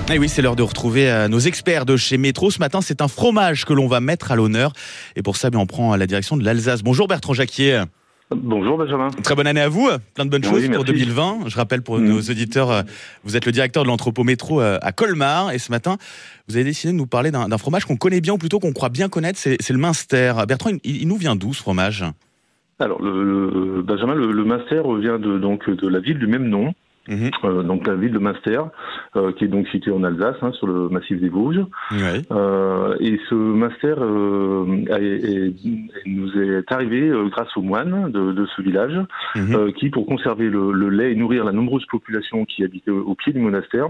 Et oui, c'est l'heure de retrouver nos experts de chez Métro. Ce matin, c'est un fromage que l'on va mettre à l'honneur. Et pour ça, on prend la direction de l'Alsace. Bonjour Bertrand Jacquier. Bonjour Benjamin. Très bonne année à vous. Plein de bonnes choses pour 2020. Je rappelle pour nos auditeurs, vous êtes le directeur de l'entrepôt Métro à Colmar. Et ce matin, vous avez décidé de nous parler d'un fromage qu'on connaît bien, ou plutôt qu'on croit bien connaître. C'est le Münster. Bertrand, il nous vient d'où ce fromage ? Alors, Benjamin, le Münster vient de la ville du même nom. Donc la ville de Münster, qui est donc située en Alsace, sur le massif des Vosges. Oui. Et ce Münster nous est arrivé grâce aux moines de ce village, qui, pour conserver le lait et nourrir la nombreuse population qui habitait au pied du monastère,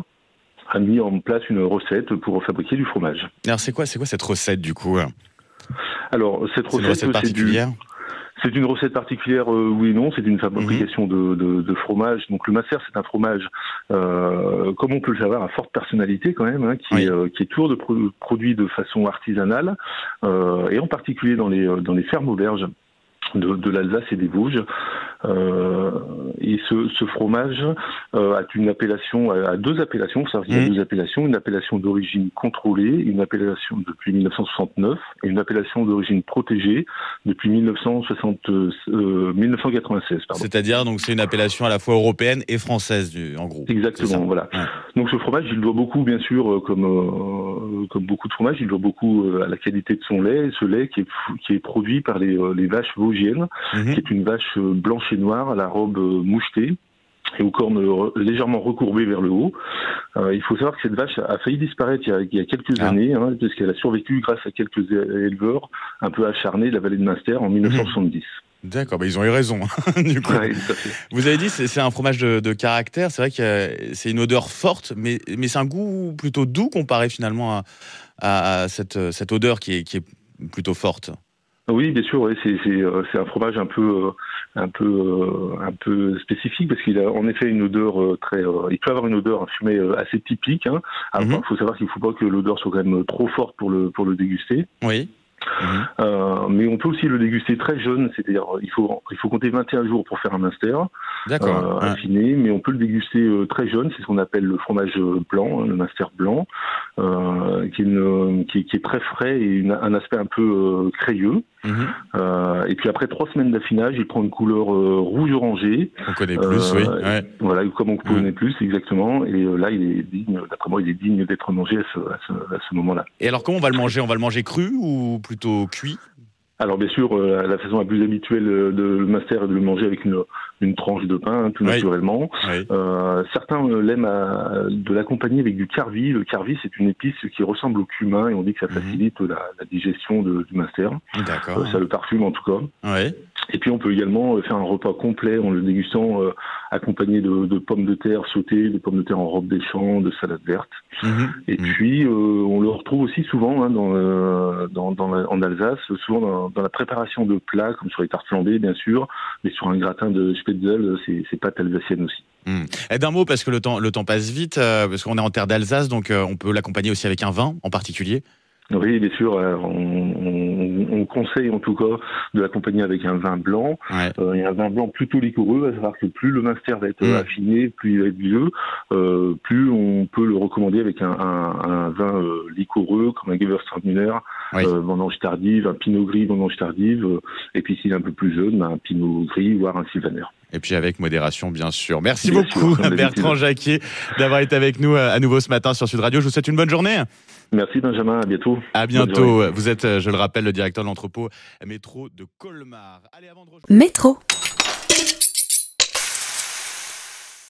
a mis en place une recette pour fabriquer du fromage. Alors c'est quoi cette recette du coup ? Alors cette recette particulière. C'est une recette particulière, oui et non. C'est une fabrication de fromage. Donc le Münster, c'est un fromage, comme on peut le savoir, à forte personnalité quand même, qui est toujours produit de façon artisanale, et en particulier dans les fermes auberges de l'Alsace et des Vosges. Et ce fromage a deux appellations. Il y a deux appellations, une appellation d'origine contrôlée, une appellation depuis 1969 et une appellation d'origine protégée depuis 1996. C'est-à-dire, donc c'est une appellation à la fois européenne et française, en gros. Exactement, voilà. Ouais. Donc ce fromage, il doit beaucoup, bien sûr, comme beaucoup de fromages, il doit beaucoup à la qualité de son lait. Ce lait qui est produit par les vaches vosgiennes, qui est une vache blanche et noire à la robe mouchetée et aux cornes légèrement recourbées vers le haut. Il faut savoir que cette vache a failli disparaître il y a quelques années, parce qu'elle a survécu grâce à quelques éleveurs un peu acharnés de la vallée de Münster en 1970. D'accord, ils ont eu raison, du coup. Ouais, tout à fait. Vous avez dit c'est un fromage de caractère. C'est vrai que c'est une odeur forte, mais c'est un goût plutôt doux comparé finalement à cette odeur qui est plutôt forte. Oui, bien sûr, c'est un fromage un peu spécifique parce qu'il a en effet une odeur il peut avoir une odeur, un fumet assez typique. Alors, il faut savoir qu'il ne faut pas que l'odeur soit quand même trop forte pour le déguster. Oui. Mais on peut aussi le déguster très jeune, c'est-à-dire il faut compter 21 jours pour faire un Münster affiné, mais on peut le déguster très jeune, c'est ce qu'on appelle le fromage blanc, le Münster blanc, qui est très frais et un aspect un peu crayeux. Et puis après 3 semaines d'affinage, il prend une couleur rouge orangé. On connaît plus, oui. Ouais. Voilà, comme on connaît plus, exactement. Et là, il est digne, d'après moi, il est digne d'être mangé à ce moment-là. Et alors, comment on va le manger ? On va le manger cru ou plutôt cuit ? Alors bien sûr, la façon la plus habituelle de le Münster est de le manger avec une tranche de pain, tout naturellement. Oui. Certains l'aiment de l'accompagner avec du karvi. Le karvi, c'est une épice qui ressemble au cumin et on dit que ça facilite la digestion du Münster. D'accord. Ça le parfume en tout cas. Oui. Et puis on peut également faire un repas complet en le dégustant accompagné de pommes de terre sautées, de pommes de terre en robe des champs, de salade verte. Et puis on le retrouve aussi souvent en Alsace, souvent dans la préparation de plats, comme sur les tartes flambées bien sûr, mais sur un gratin de Spätzle, c'est pâtes alsaciennes aussi. Et d'un mot, parce que le temps passe vite, parce qu'on est en terre d'Alsace, donc on peut l'accompagner aussi avec un vin en particulier. Oui, bien sûr. On conseille en tout cas de l'accompagner avec un vin blanc. Et un vin blanc plutôt liquoreux, à savoir que plus le Münster va être affiné, plus il va être vieux, plus on peut le recommander avec un vin liquoreux, comme un Gewürztraminer, vendange tardive, un Pinot Gris, vendange tardive, et puis s'il est un peu plus jeune, un Pinot Gris, voire un Sylvaner. Et puis avec modération, bien sûr. Merci beaucoup, Bertrand Jacquier, d'avoir été avec nous à nouveau ce matin sur Sud Radio. Je vous souhaite une bonne journée. Merci Benjamin, à bientôt. À bientôt. Vous êtes, je le rappelle, le directeur de l'entrepôt Métro de Colmar. Allez, avant de rejoindre... Métro.